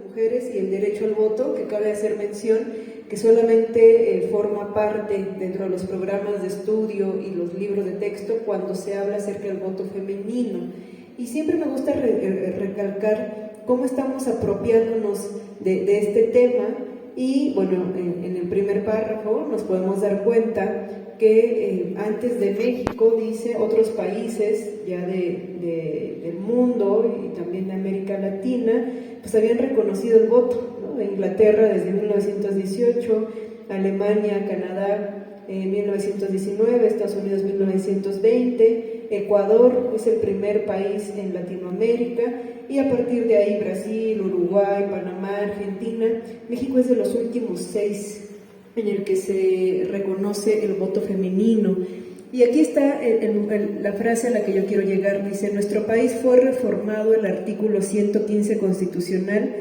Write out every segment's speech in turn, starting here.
mujeres y el derecho al voto, que cabe hacer mención que solamente forma parte dentro de los programas de estudio y los libros de texto cuando se habla acerca del voto femenino. Y siempre me gusta recalcar cómo estamos apropiándonos de este tema. Y bueno, en el primer párrafo nos podemos dar cuenta que antes de México, dice, otros países ya del mundo y también de América Latina, pues habían reconocido el voto, ¿no? Inglaterra desde 1918, Alemania, Canadá 1919, Estados Unidos 1920, Ecuador es el primer país en Latinoamérica, y a partir de ahí Brasil, Uruguay, Panamá, Argentina. México es de los últimos 6 en el que se reconoce el voto femenino. Y aquí está la frase a la que yo quiero llegar. Dice: en nuestro país fue reformado el artículo 115 constitucional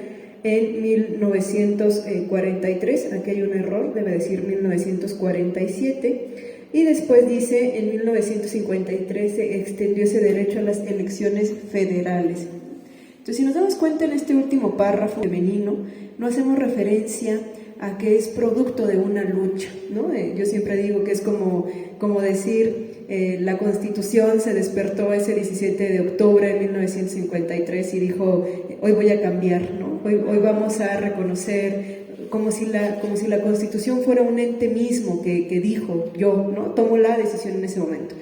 en 1943, aquí hay un error, debe decir 1947, y después dice en 1953 se extendió ese derecho a las elecciones federales. Entonces, si nos damos cuenta en este último párrafo femenino, no hacemos referencia a que es producto de una lucha, ¿no? Yo siempre digo que es como decir, la Constitución se despertó ese 17 de octubre de 1953 y dijo, hoy voy a cambiar, ¿no? Hoy vamos a reconocer, como si la Constitución fuera un ente mismo que dijo, yo, ¿no? Tomo la decisión en ese momento.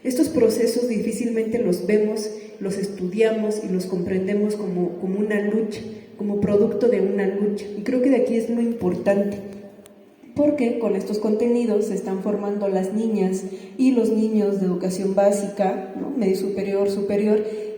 Estos procesos difícilmente los vemos, los estudiamos y los comprendemos como una lucha, como producto de una lucha. Y creo que de aquí es lo importante, porque con estos contenidos se están formando las niñas y los niños de educación básica, ¿no? Medio superior,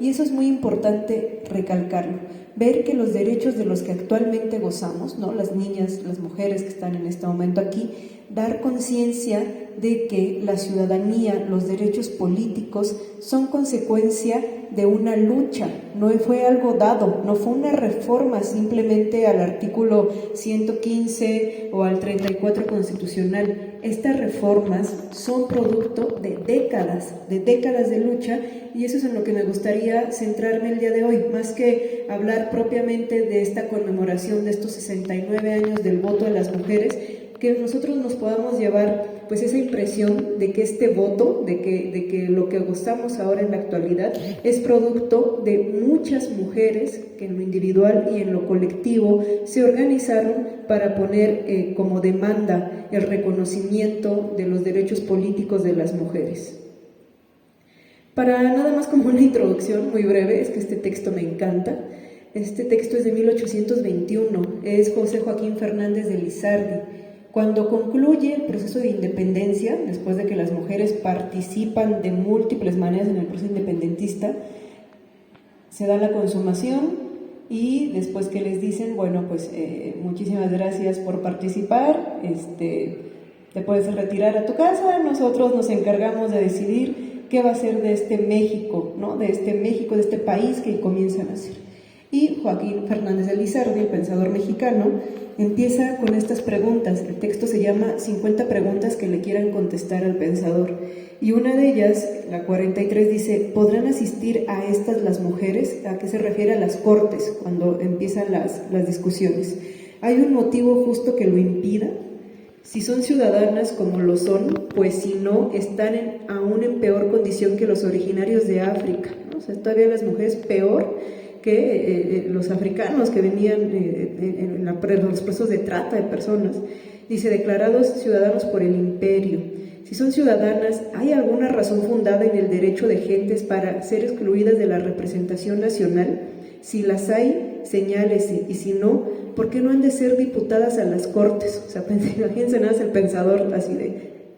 y eso es muy importante recalcarlo. Ver que los derechos de los que actualmente gozamos, ¿no? Las niñas, las mujeres que están en este momento aquí, dar conciencia de que la ciudadanía, los derechos políticos son consecuencia de una lucha, no fue algo dado, no fue una reforma simplemente al artículo 115 o al 34 constitucional. Estas reformas son producto de décadas de lucha, y eso es en lo que me gustaría centrarme el día de hoy, más que hablar propiamente de esta conmemoración de estos 69 años del voto de las mujeres, que nosotros nos podamos llevar pues esa impresión de que este voto, de que lo que gozamos ahora en la actualidad es producto de muchas mujeres que en lo individual y en lo colectivo se organizaron para poner como demanda el reconocimiento de los derechos políticos de las mujeres. Para nada más como una introducción muy breve, es que este texto me encanta. Este texto es de 1821, es José Joaquín Fernández de Lizardi. Cuando concluye el proceso de independencia, después de que las mujeres participan de múltiples maneras en el proceso independentista, se da la consumación y después que les dicen, bueno, pues muchísimas gracias por participar, te puedes retirar a tu casa, nosotros nos encargamos de decidir qué va a ser de este México, ¿no? De este México, de este país que comienza a nacer. Y Joaquín Fernández de Lizardi, el pensador mexicano, empieza con estas preguntas. El texto se llama 50 preguntas que le quieran contestar al pensador. Y una de ellas, la 43, dice, ¿podrán asistir a estas las mujeres? ¿A qué se refiere? A las cortes, cuando empiezan las discusiones. ¿Hay un motivo justo que lo impida? Si son ciudadanas como lo son, pues si no, están aún en peor condición que los originarios de África, ¿no? O sea, todavía las mujeres peor que los africanos que venían en los procesos de trata de personas. Dice, declarados ciudadanos por el imperio. Si son ciudadanas, ¿hay alguna razón fundada en el derecho de gentes para ser excluidas de la representación nacional? Si las hay, señálese, y si no, ¿por qué no han de ser diputadas a las cortes? O sea, imagínense nada más el pensador así de,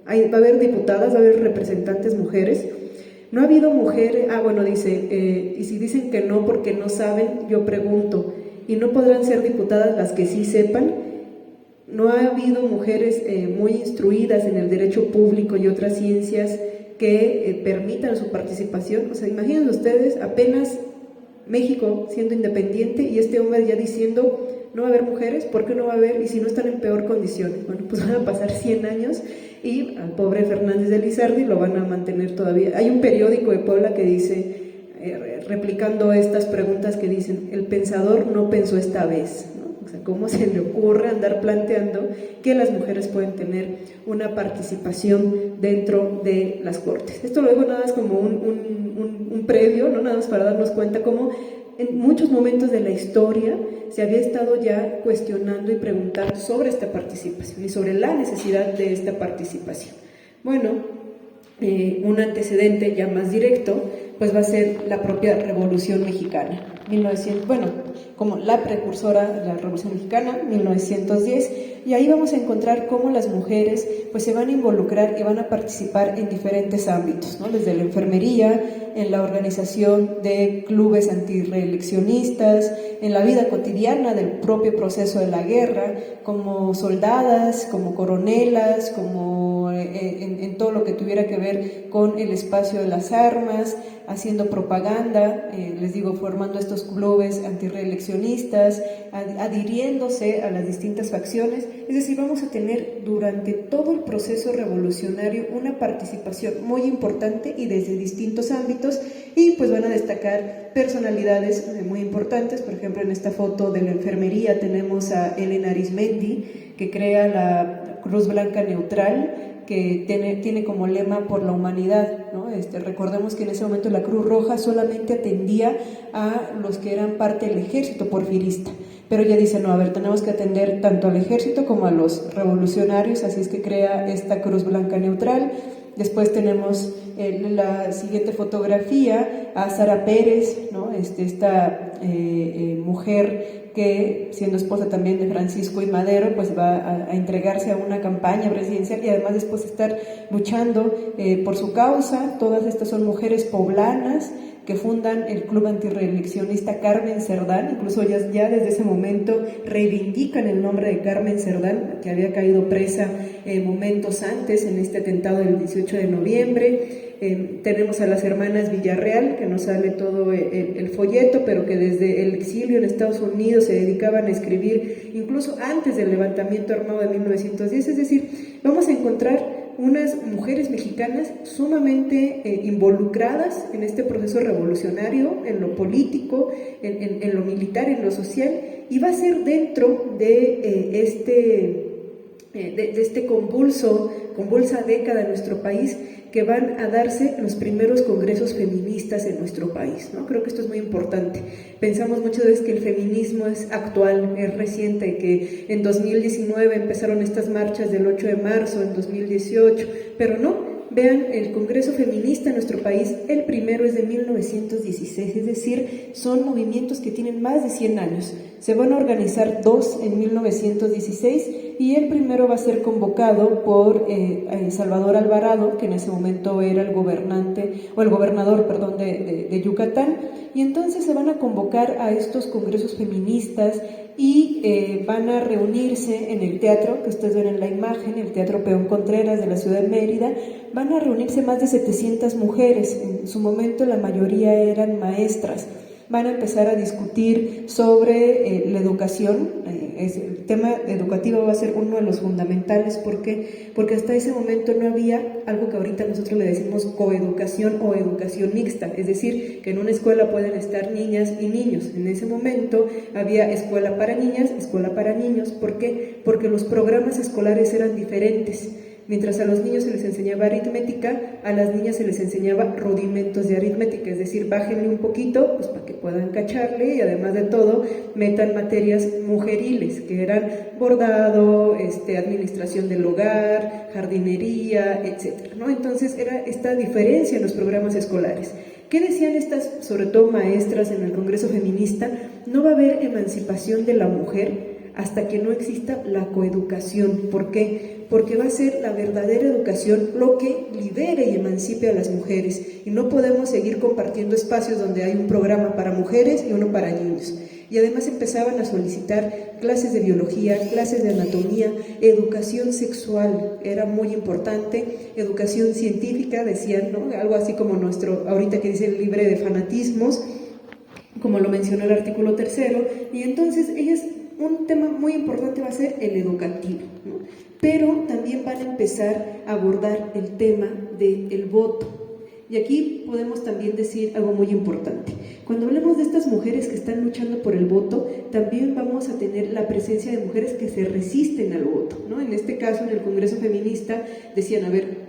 va a haber diputadas, va a haber representantes mujeres. No ha habido mujeres, dice, y si dicen que no porque no saben, yo pregunto, ¿y no podrán ser diputadas las que sí sepan? No ha habido mujeres muy instruidas en el derecho público y otras ciencias que permitan su participación. O sea, imagínense ustedes, apenas México siendo independiente y este hombre ya diciendo, no va a haber mujeres, ¿por qué no va a haber? Y si no están en peor condición, bueno, pues van a pasar 100 años y al pobre Fernández de Lizardi lo van a mantener todavía. Hay un periódico de Puebla que dice, replicando estas preguntas que dicen, el pensador no pensó esta vez, ¿no? ¿cómo se le ocurre andar planteando que las mujeres pueden tener una participación dentro de las cortes? Esto lo dejo nada más como un previo, ¿no? Nada más para darnos cuenta cómo en muchos momentos de la historia se había estado ya cuestionando y preguntando sobre esta participación y sobre la necesidad de esta participación. Bueno, un antecedente ya más directo, pues va a ser la propia Revolución Mexicana, como la precursora de la Revolución Mexicana, 1910, y ahí vamos a encontrar cómo las mujeres pues se van a involucrar y van a participar en diferentes ámbitos, ¿no? Desde la enfermería, en la organización de clubes antirreeleccionistas, en la vida cotidiana del propio proceso de la guerra, como soldadas, como coronelas, como en todo lo que tuviera que ver con el espacio de las armas, haciendo propaganda, les digo, formando estos clubes antirreeleccionistas, adhiriéndose a las distintas facciones. Es decir, vamos a tener durante todo el proceso revolucionario una participación muy importante y desde distintos ámbitos, y pues van a destacar personalidades muy importantes. Por ejemplo, en esta foto de la enfermería tenemos a Elena Arizmendi, que crea la Cruz Blanca Neutral, que tiene como lema por la humanidad, ¿no? Recordemos que en ese momento la Cruz Roja solamente atendía a los que eran parte del ejército porfirista, pero ella dice, no, a ver, tenemos que atender tanto al ejército como a los revolucionarios, así es que crea esta Cruz Blanca Neutral. Después tenemos la siguiente fotografía a Sara Pérez, ¿no? Esta mujer que, siendo esposa también de Francisco I. Madero, pues va a entregarse a una campaña presidencial y además después de estar luchando por su causa. Todas estas son mujeres poblanas que fundan el club antirreeleccionista Carmen Cerdán. Incluso ellas ya desde ese momento reivindican el nombre de Carmen Cerdán, que había caído presa momentos antes en este atentado del 18 de noviembre. Tenemos a las hermanas Villarreal, que nos sale todo el folleto, pero que desde el exilio en Estados Unidos se dedicaban a escribir incluso antes del levantamiento armado de 1910. Es decir, vamos a encontrar unas mujeres mexicanas sumamente involucradas en este proceso revolucionario, en lo político, en lo militar, en lo social, y va a ser dentro de este convulsa década de nuestro país que van a darse los primeros congresos feministas en nuestro país, ¿no? Creo que esto es muy importante. Pensamos muchas veces que el feminismo es actual, es reciente, que en 2019 empezaron estas marchas del 8 de marzo, en 2018, pero no. Vean, el Congreso Feminista en nuestro país, el primero es de 1916, es decir, son movimientos que tienen más de 100 años. Se van a organizar dos en 1916 y el primero va a ser convocado por Salvador Alvarado, que en ese momento era el gobernador de Yucatán, y entonces se van a convocar a estos congresos feministas y van a reunirse en el teatro que ustedes ven en la imagen, el Teatro Peón Contreras de la ciudad de Mérida. Van a reunirse más de 700 mujeres, en su momento la mayoría eran maestras. Van a empezar a discutir sobre la educación. El tema educativo va a ser uno de los fundamentales. ¿Por qué? Porque hasta ese momento no había algo que ahorita nosotros le decimos coeducación o educación mixta, es decir, que en una escuela pueden estar niñas y niños. En ese momento había escuela para niñas, escuela para niños. ¿Por qué? Porque los programas escolares eran diferentes. Mientras a los niños se les enseñaba aritmética, a las niñas se les enseñaba rudimentos de aritmética, es decir, bájenle un poquito, pues para que puedan cacharle, y además de todo, metan materias mujeriles, que eran bordado, administración del hogar, jardinería, etcétera, ¿no? Entonces era esta diferencia en los programas escolares. ¿Qué decían estas, sobre todo maestras en el Congreso Feminista? No va a haber emancipación de la mujer hasta que no exista la coeducación. ¿Por qué? Porque va a ser la verdadera educación lo que libere y emancipe a las mujeres, y no podemos seguir compartiendo espacios donde hay un programa para mujeres y uno para niños. Y además empezaban a solicitar clases de biología, clases de anatomía, educación sexual, era muy importante, educación científica, decían, ¿no? Algo así como ahorita que dice libre de fanatismos, como lo mencionó el artículo 3º, y entonces un tema muy importante va a ser el educativo, ¿no? Pero también van a empezar a abordar el tema del voto. Y aquí podemos también decir algo muy importante. Cuando hablemos de estas mujeres que están luchando por el voto, también vamos a tener la presencia de mujeres que se resisten al voto, ¿no? En este caso, en el Congreso Feminista, decían, a ver,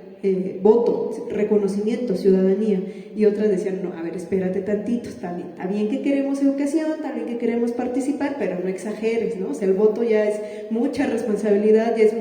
voto, reconocimiento, ciudadanía, y otras decían, no, a ver, espérate tantito, está bien que queremos educación, está bien que queremos participar, pero no exageres, ¿no? O sea, el voto ya es mucha responsabilidad, ya es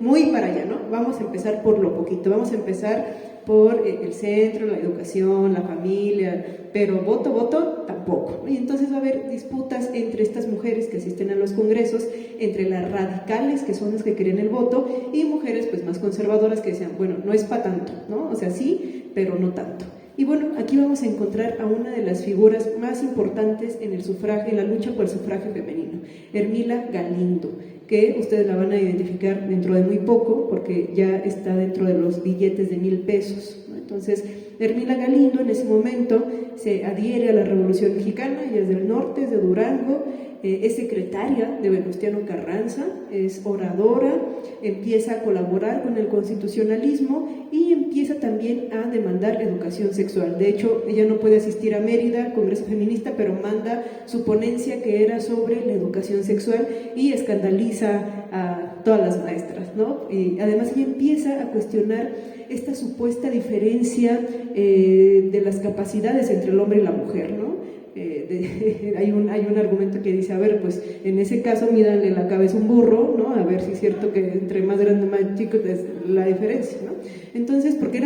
muy para allá, ¿no? Vamos a empezar por lo poquito, vamos a empezar por el centro, la educación, la familia, pero voto tampoco, ¿no? Y entonces va a haber disputas entre estas mujeres que asisten a los congresos, entre las radicales, que son las que querían el voto, y mujeres pues más conservadoras que decían, bueno, no es para tanto, ¿no? O sea, sí, pero no tanto. Y bueno, aquí vamos a encontrar a una de las figuras más importantes en el sufragio, en la lucha por el sufragio femenino, Hermila Galindo, que ustedes la van a identificar dentro de muy poco, porque ya está dentro de los billetes de 1,000 pesos, ¿no? Entonces, Hermila Galindo en ese momento se adhiere a la Revolución Mexicana, ella es del norte, es de Durango, es secretaria de Venustiano Carranza, es oradora, empieza a colaborar con el constitucionalismo y empieza también a demandar educación sexual. De hecho, ella no puede asistir a Mérida, al Congreso Feminista, pero manda su ponencia que era sobre la educación sexual y escandaliza a todas las maestras, ¿no? Y además ella empieza a cuestionar esta supuesta diferencia de las capacidades entre el hombre y la mujer, ¿no? Hay un argumento que dice, a ver, pues en ese caso mídanle la cabeza a un burro, ¿no? A ver si es cierto que entre más grande más chico es la diferencia, ¿no? Entonces, porque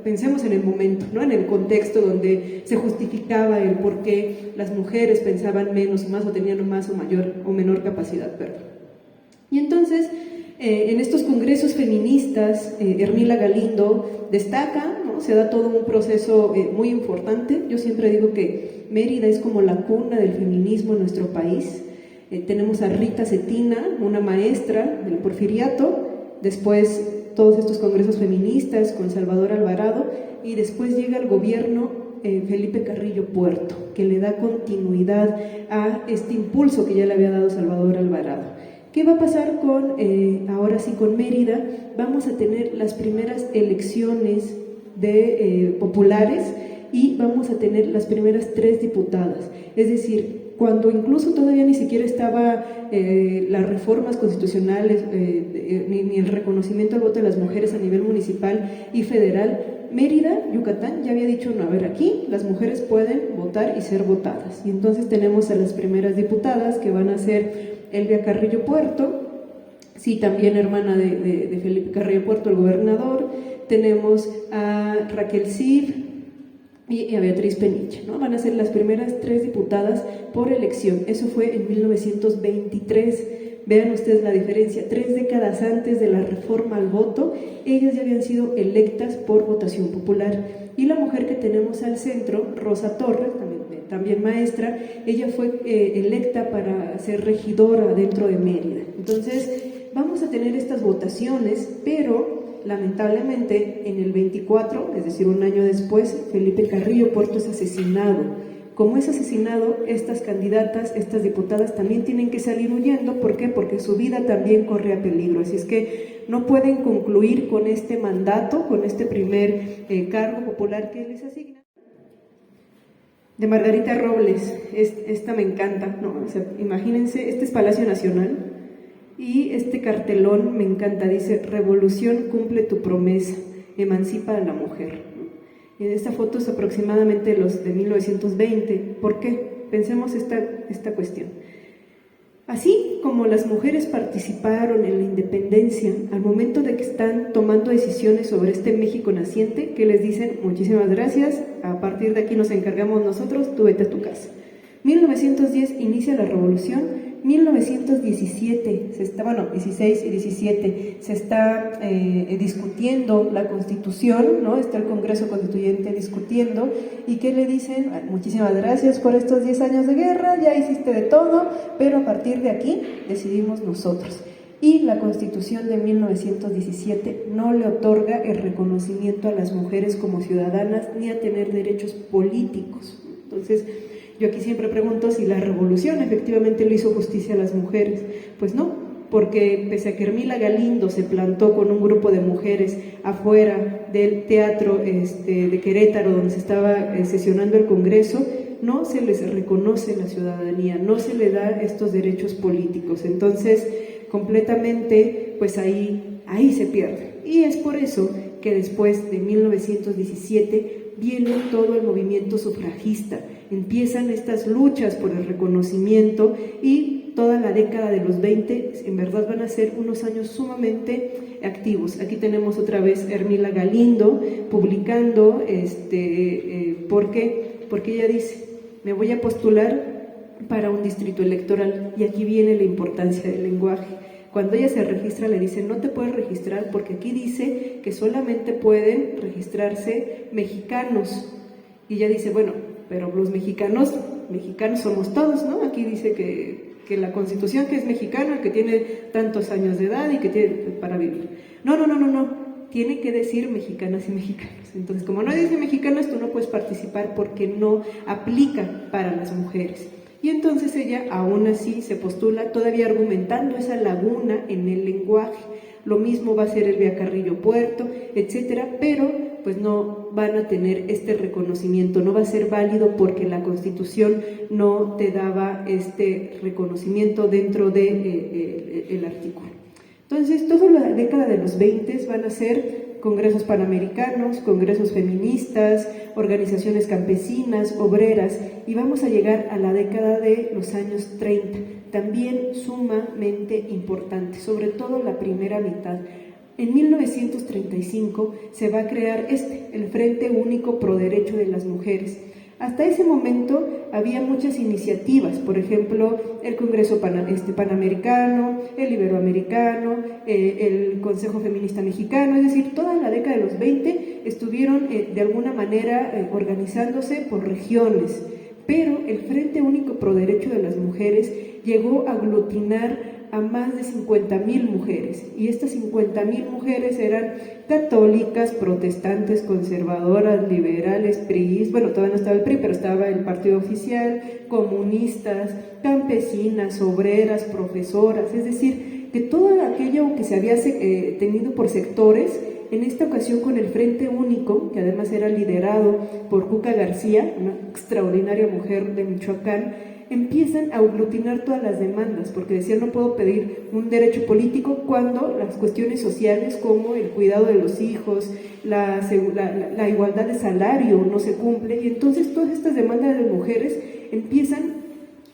pensemos en el momento, ¿no? En el contexto donde se justificaba el por qué las mujeres pensaban menos o más o tenían más o mayor o menor capacidad, perdón. Y entonces, en estos congresos feministas, Hermila Galindo destaca, ¿no? Se da todo un proceso muy importante. Yo siempre digo que Mérida es como la cuna del feminismo en nuestro país. Tenemos a Rita Cetina, una maestra del Porfiriato, después todos estos congresos feministas con Salvador Alvarado, y después llega el gobierno Felipe Carrillo Puerto, que le da continuidad a este impulso que ya le había dado Salvador Alvarado. ¿Qué va a pasar ahora sí con Mérida? Vamos a tener las primeras elecciones populares y vamos a tener las primeras 3 diputadas. Es decir, cuando incluso todavía ni siquiera estaba las reformas constitucionales ni el reconocimiento al voto de las mujeres a nivel municipal y federal, Mérida, Yucatán, ya había dicho, no, a ver, aquí las mujeres pueden votar y ser votadas. Y entonces tenemos a las primeras diputadas que van a ser Elvia Carrillo Puerto, sí, también hermana de Felipe Carrillo Puerto, el gobernador. Tenemos a Raquel Cid y a Beatriz Peniche, ¿no? Van a ser las primeras 3 diputadas por elección. Eso fue en 1923. Vean ustedes la diferencia, 3 décadas antes de la reforma al voto, ellas ya habían sido electas por votación popular. Y la mujer que tenemos al centro, Rosa Torres, también maestra, ella fue electa para ser regidora dentro de Mérida. Entonces, vamos a tener estas votaciones, pero lamentablemente en el 24, es decir, un año después, Felipe Carrillo Puerto es asesinado. Como es asesinado, estas candidatas, estas diputadas también tienen que salir huyendo. ¿Por qué? Porque su vida también corre a peligro. Así es que no pueden concluir con este mandato, con este primer cargo popular que les asignan. De Margarita Robles, esta me encanta, ¿no? O sea, imagínense, este es Palacio Nacional y este cartelón me encanta, dice: revolución cumple tu promesa, emancipa a la mujer. Y en esta foto es aproximadamente los de 1920. ¿Por qué? Pensemos esta cuestión. Así como las mujeres participaron en la independencia, al momento de que están tomando decisiones sobre este México naciente, que les dicen: muchísimas gracias, a partir de aquí nos encargamos nosotros, tú vete a tu casa. 1910 inicia la revolución. 1917, 16 y 17, se está discutiendo la Constitución, ¿no? Está el Congreso Constituyente discutiendo, y ¿qué le dicen? Muchísimas gracias por estos 10 años de guerra, ya hiciste de todo, pero a partir de aquí decidimos nosotros. Y la Constitución de 1917 no le otorga el reconocimiento a las mujeres como ciudadanas ni a tener derechos políticos. Entonces, yo aquí siempre pregunto si la revolución efectivamente le hizo justicia a las mujeres. Pues no, porque pese a que Hermila Galindo se plantó con un grupo de mujeres afuera del teatro de Querétaro, donde se estaba sesionando el Congreso, no se les reconoce la ciudadanía, no se le da estos derechos políticos. Entonces, completamente, pues ahí se pierde. Y es por eso que después de 1917 viene todo el movimiento sufragista, empiezan estas luchas por el reconocimiento, y toda la década de los 20 en verdad van a ser unos años sumamente activos. Aquí tenemos otra vez Hermila Galindo publicando, ¿por qué? Porque ella dice, me voy a postular para un distrito electoral, y aquí viene la importancia del lenguaje. Cuando ella se registra le dicen, no te puedes registrar porque aquí dice que solamente pueden registrarse mexicanos, y ella dice, bueno, pero los mexicanos somos todos, ¿no? Aquí dice que la Constitución, que es mexicana, que tiene tantos años de edad y que tiene para vivir. No, tiene que decir mexicanas y mexicanos. Entonces, como no dice mexicanas, tú no puedes participar porque no aplica para las mujeres. Y entonces ella aún así se postula, todavía argumentando esa laguna en el lenguaje. Lo mismo va a ser Elvia Carrillo Puerto, etcétera, pero pues no van a tener este reconocimiento, no va a ser válido porque la Constitución no te daba este reconocimiento dentro de el artículo. Entonces, toda la década de los 20 van a ser congresos panamericanos, congresos feministas, organizaciones campesinas, obreras, y vamos a llegar a la década de los años 30, también sumamente importante, sobre todo la primera mitad. En 1935 se va a crear el Frente Único Pro Derecho de las Mujeres. Hasta ese momento había muchas iniciativas, por ejemplo, el Congreso Panamericano, el Iberoamericano, el Consejo Feminista Mexicano, es decir, toda la década de los 20 estuvieron de alguna manera organizándose por regiones, pero el Frente Único Pro Derecho de las Mujeres llegó a aglutinar a más de 50,000 mujeres, y estas 50,000 mujeres eran católicas, protestantes, conservadoras, liberales, priistas, bueno, todavía no estaba el PRI, pero estaba el partido oficial, comunistas, campesinas, obreras, profesoras, es decir, que todo aquello que se había tenido por sectores, en esta ocasión con el Frente Único, que además era liderado por Cuca García, una extraordinaria mujer de Michoacán, empiezan a aglutinar todas las demandas, porque decían, no puedo pedir un derecho político cuando las cuestiones sociales como el cuidado de los hijos, la igualdad de salario no se cumple, y entonces todas estas demandas de mujeres empiezan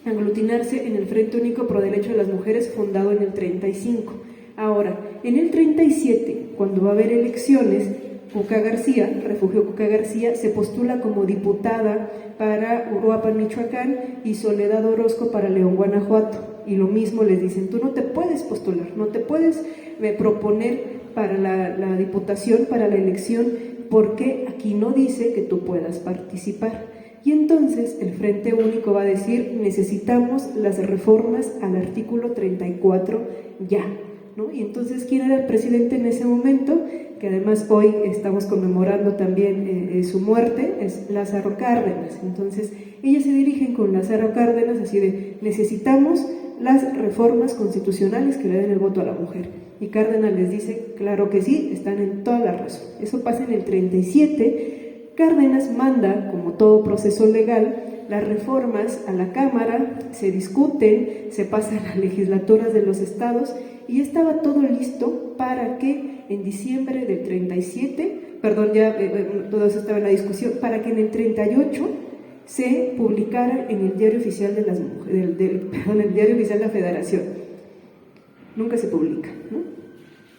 a aglutinarse en el Frente Único Pro Derecho de las Mujeres, fundado en el 35. Ahora, en el 37, cuando va a haber elecciones, Refugio Cuca García, se postula como diputada para Uruapan, Michoacán, y Soledad Orozco para León, Guanajuato. Y lo mismo les dicen, tú no te puedes postular, no te puedes proponer para la diputación, para la elección, porque aquí no dice que tú puedas participar. Y entonces el Frente Único va a decir, necesitamos las reformas al artículo 34 ya, ¿no? Y entonces, ¿quién era el presidente en ese momento? Que además hoy estamos conmemorando también su muerte, es Lázaro Cárdenas. Entonces, ellos se dirigen con Lázaro Cárdenas así de, necesitamos las reformas constitucionales que le den el voto a la mujer. Y Cárdenas les dice, claro que sí, están en toda la razón. Eso pasa en el 37. Cárdenas manda, como todo proceso legal, las reformas a la Cámara, se discuten, se pasan a las legislaturas de los estados, y estaba todo listo para que en diciembre del 37, todo eso estaba en la discusión, para que en el 38 se publicara en el Diario Oficial de el Diario Oficial de la Federación. Nunca se publica, ¿no?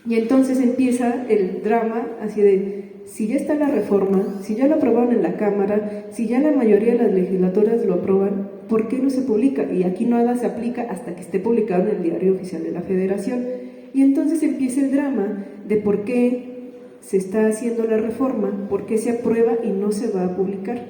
Y entonces empieza el drama así de, si ya está la reforma, si ya lo aprobaron en la Cámara, si ya la mayoría de las legislaturas lo aprueban, ¿por qué no se publica? Y aquí nada se aplica hasta que esté publicado en el Diario Oficial de la Federación. Y entonces empieza el drama de por qué se está haciendo la reforma, por qué se aprueba y no se va a publicar.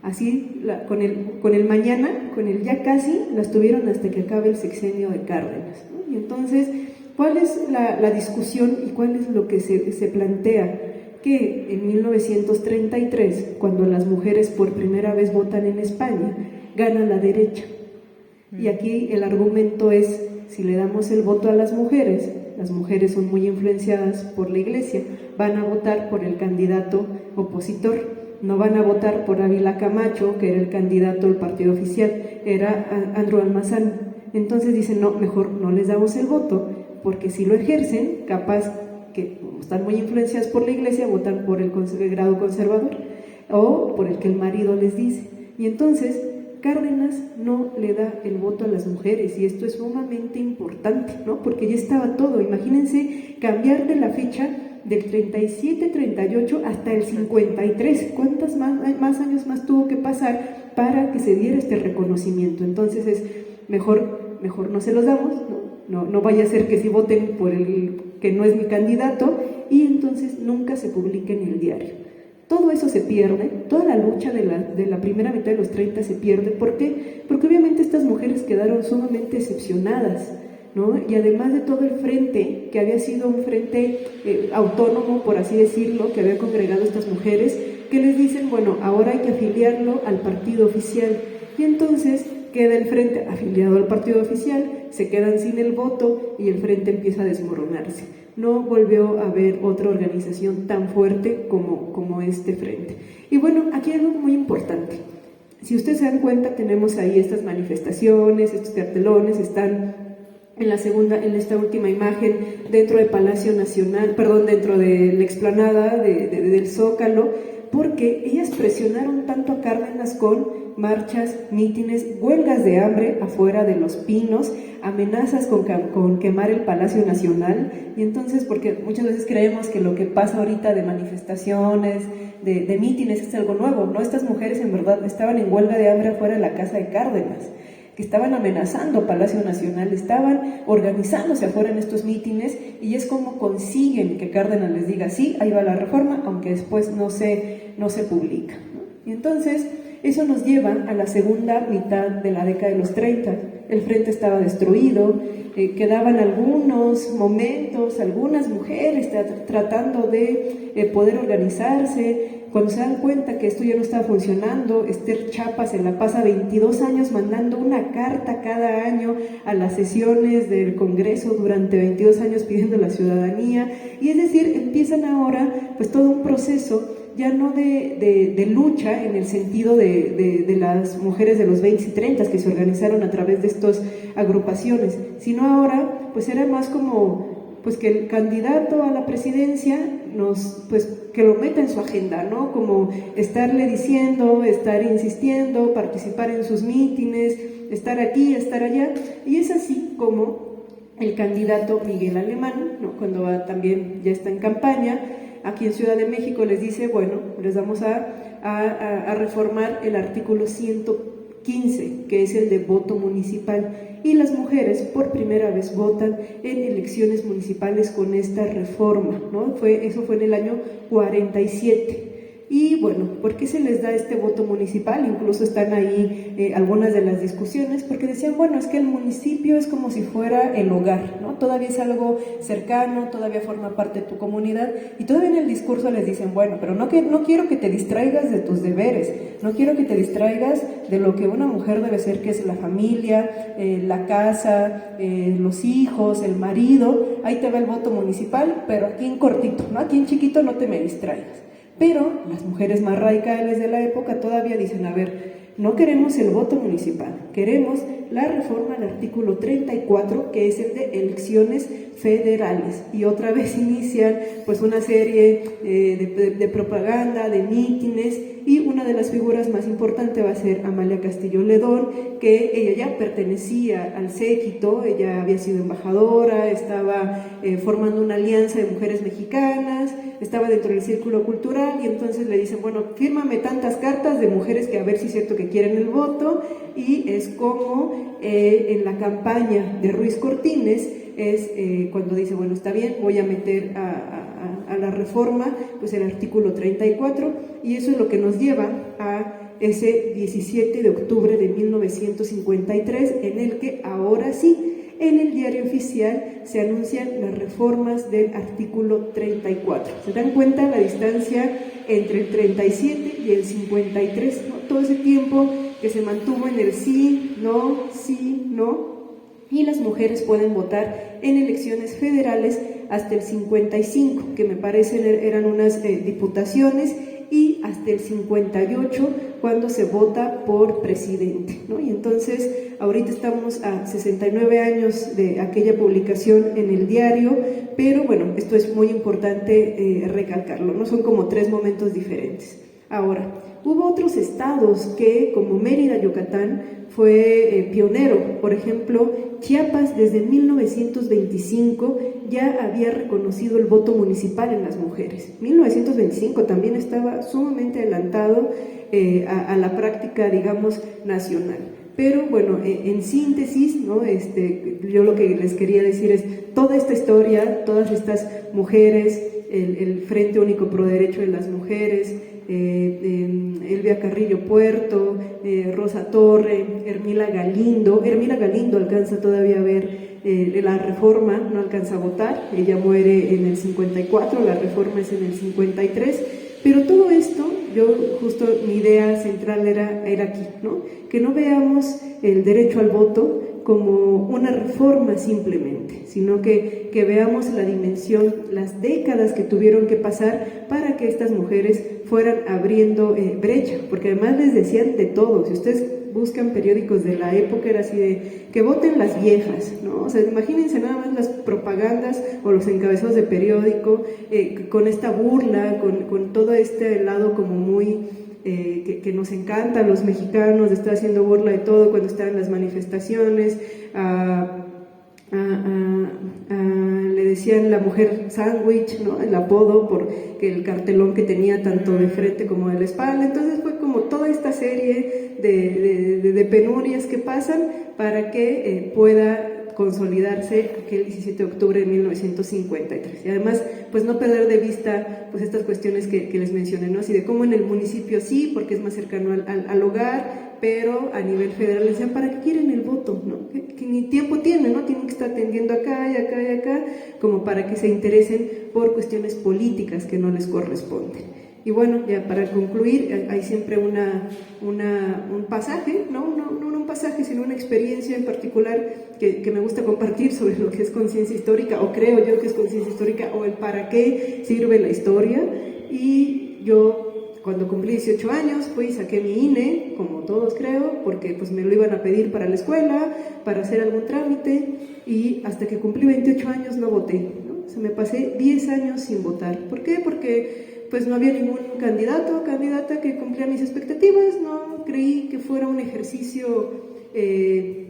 Así, con el mañana, con el ya casi, las tuvieron hasta que acabe el sexenio de Cárdenas, ¿no? Y entonces, ¿cuál es la discusión y cuál es lo que se plantea? Que en 1933, cuando las mujeres por primera vez votan en España, gana la derecha. Y aquí el argumento es, si le damos el voto a las mujeres son muy influenciadas por la Iglesia, van a votar por el candidato opositor, no van a votar por Ávila Camacho, que era el candidato del partido oficial, era Andrew Almazán. Entonces dicen, no, mejor no les damos el voto, porque si lo ejercen, capaz que están muy influenciadas por la Iglesia, votan por el grado conservador o por el que el marido les dice. Y entonces Cárdenas no le da el voto a las mujeres, y esto es sumamente importante, ¿no? Porque ya estaba todo. Imagínense cambiar de la fecha del 37, 38 hasta el 53. ¿Cuántos más años más tuvo que pasar para que se diera este reconocimiento? Entonces es mejor no se los damos, no vaya a ser que si voten por el que no es mi candidato, y entonces nunca se publique en el diario. Todo eso se pierde, toda la lucha de la primera mitad de los 30 se pierde. ¿Por qué? Porque obviamente estas mujeres quedaron sumamente decepcionadas, ¿no? Y además de todo el frente, que había sido un frente autónomo, por así decirlo, que había congregado a estas mujeres, que les dicen, bueno, ahora hay que afiliarlo al partido oficial. Y entonces queda el frente afiliado al partido oficial, se quedan sin el voto y el frente empieza a desmoronarse. No volvió a haber otra organización tan fuerte como este frente. Y bueno, aquí hay algo muy importante. Si ustedes se dan cuenta, tenemos ahí estas manifestaciones, estos cartelones, están en esta última imagen, dentro del Palacio Nacional, dentro de la explanada del Zócalo, porque ellas presionaron tanto a Cárdenas con marchas, mítines, huelgas de hambre afuera de Los Pinos, amenazas con quemar el Palacio Nacional. Y entonces, porque muchas veces creemos que lo que pasa ahorita de manifestaciones, de mítines, es algo nuevo, ¿no? Estas mujeres en verdad estaban en huelga de hambre afuera de la casa de Cárdenas, que estaban amenazando Palacio Nacional, estaban organizándose afuera en estos mítines, y es como consiguen que Cárdenas les diga, sí, ahí va la reforma, aunque después no se publica, ¿no? Y entonces eso nos lleva a la segunda mitad de la década de los 30. El frente estaba destruido, quedaban algunos momentos, algunas mujeres tratando de poder organizarse. Cuando se dan cuenta que esto ya no estaba funcionando, Esther Chapa se la pasa 22 años mandando una carta cada año a las sesiones del Congreso, durante 22 años pidiendo la ciudadanía, y es decir, empiezan ahora pues todo un proceso ya no de lucha en el sentido de las mujeres de los 20 y 30 que se organizaron a través de estas agrupaciones, sino ahora pues era más como pues que el candidato a la presidencia que lo meta en su agenda, ¿no? Como estarle diciendo, estar insistiendo, participar en sus mítines, estar aquí, estar allá. Y es así como el candidato Miguel Alemán, ¿no? Cuando también ya está en campaña, aquí en Ciudad de México les dice, bueno, les vamos a reformar el artículo 115, que es el de voto municipal, y las mujeres por primera vez votan en elecciones municipales con esta reforma, ¿no? Eso fue en el año 47. Y bueno, ¿por qué se les da este voto municipal? Incluso están ahí algunas de las discusiones, porque decían, bueno, es que el municipio es como si fuera el hogar, ¿no? Todavía es algo cercano, todavía forma parte de tu comunidad, y todavía en el discurso les dicen, bueno, pero no quiero que te distraigas de tus deberes, no quiero que te distraigas de lo que una mujer debe ser, que es la familia, la casa, los hijos, el marido. Ahí te va el voto municipal, pero aquí en cortito, ¿no? Aquí en chiquito, no te me distraigas. Pero las mujeres más radicales de la época todavía dicen, a ver, no queremos el voto municipal, queremos la reforma al artículo 34, que es el de elecciones federales. Y otra vez inician pues una serie de propaganda, de mítines, y una de las figuras más importantes va a ser Amalia Castillo Ledón, que ella ya pertenecía al séquito, ella había sido embajadora, estaba formando una alianza de mujeres mexicanas, estaba dentro del círculo cultural, y entonces le dicen, bueno, fírmame tantas cartas de mujeres que a ver si es cierto que quieren el voto. Y es como en la campaña de Ruiz Cortines es cuando dice, bueno, está bien, voy a meter a la reforma pues el artículo 34, y eso es lo que nos lleva a ese 17 de octubre de 1953, en el que ahora sí, en el diario oficial se anuncian las reformas del artículo 34. ¿Se dan cuenta la distancia entre el 37 y el 53? ¿No? Todo ese tiempo que se mantuvo en el sí, no, y las mujeres pueden votar en elecciones federales hasta el 55, que me parecen eran unas diputaciones, y hasta el 58 cuando se vota por presidente, ¿no? Y entonces ahorita estamos a 69 años de aquella publicación en el diario, pero bueno, esto es muy importante recalcarlo, ¿no? Son como 3 momentos diferentes. Ahora, hubo otros estados que, como Mérida, Yucatán, fue pionero. Por ejemplo, Chiapas desde 1925 ya había reconocido el voto municipal en las mujeres. 1925 también estaba sumamente adelantado a la práctica, digamos, nacional. Pero bueno, en síntesis, ¿no? Yo lo que les quería decir es, toda esta historia, todas estas mujeres, el Frente Único Pro Derecho de las Mujeres, Elvia Carrillo Puerto, Rosa Torre, Hermila Galindo alcanza todavía a ver la reforma, no alcanza a votar, ella muere en el 54, la reforma es en el 53, pero todo esto, justo mi idea central era aquí, ¿no? Que no veamos el derecho al voto como una reforma simplemente, sino que veamos la dimensión, las décadas que tuvieron que pasar para que estas mujeres fueran abriendo brecha, porque además les decían de todo. Si ustedes buscan periódicos de la época, era así de que voten las viejas, ¿no? O sea, imagínense nada más las propagandas o los encabezados de periódico con esta burla, con todo este lado como muy que nos encanta a los mexicanos de estar haciendo burla de todo cuando están en las manifestaciones. Le decían la mujer sándwich, ¿no? El apodo porque el cartelón que tenía tanto de frente como de la espalda. Entonces fue como toda esta serie de penurias que pasan para que pueda consolidarse aquel 17 de octubre de 1953. Y además, pues no perder de vista pues estas cuestiones que les mencioné, ¿no? Así de cómo en el municipio sí, porque es más cercano al hogar, pero a nivel federal les decían, ¿para qué quieren el voto? ¿No? Que ni tiempo tienen, ¿no? Tienen que estar atendiendo acá y acá y acá, como para que se interesen por cuestiones políticas que no les corresponden. Y bueno, ya para concluir, hay siempre un pasaje, no un pasaje, sino una experiencia en particular que me gusta compartir sobre lo que es conciencia histórica, o creo yo que es conciencia histórica, o el para qué sirve la historia. Y yo, cuando cumplí 18 años, fui y saqué mi INE, como todos creo, porque pues me lo iban a pedir para la escuela, para hacer algún trámite, y hasta que cumplí 28 años no voté, ¿no? O sea, me pasé 10 años sin votar. ¿Por qué? Porque pues no había ningún candidato o candidata que cumplía mis expectativas, no creí que fuera un ejercicio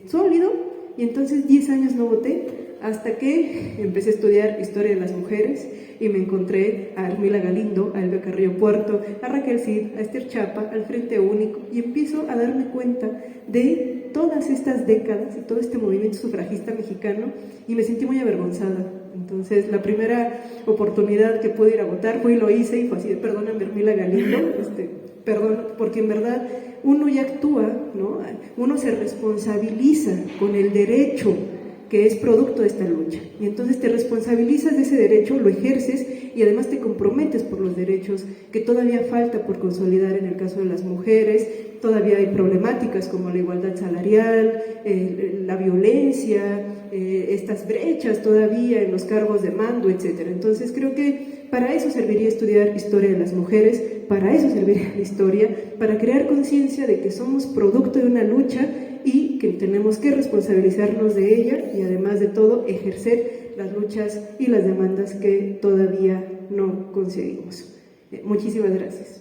sólido, y entonces 10 años no voté, hasta que empecé a estudiar Historia de las Mujeres y me encontré a Hermila Galindo, a Elvia Carrillo Puerto, a Raquel Cid, a Esther Chapa, al Frente Único, y empiezo a darme cuenta de todas estas décadas y todo este movimiento sufragista mexicano, y me sentí muy avergonzada. Entonces, la primera oportunidad que pude ir a votar fue y lo hice, y fue así de, perdóname, Hermila Galindo, perdón, porque en verdad uno ya actúa, ¿no? Uno se responsabiliza con el derecho que es producto de esta lucha, y entonces te responsabilizas de ese derecho, lo ejerces, y además te comprometes por los derechos que todavía falta por consolidar en el caso de las mujeres. Todavía hay problemáticas como la igualdad salarial, la violencia, estas brechas todavía en los cargos de mando, etcétera. Entonces creo que para eso serviría estudiar historia de las mujeres, para eso serviría la historia, para crear conciencia de que somos producto de una lucha y que tenemos que responsabilizarnos de ella, y además de todo ejercer las luchas y las demandas que todavía no conseguimos. Muchísimas gracias.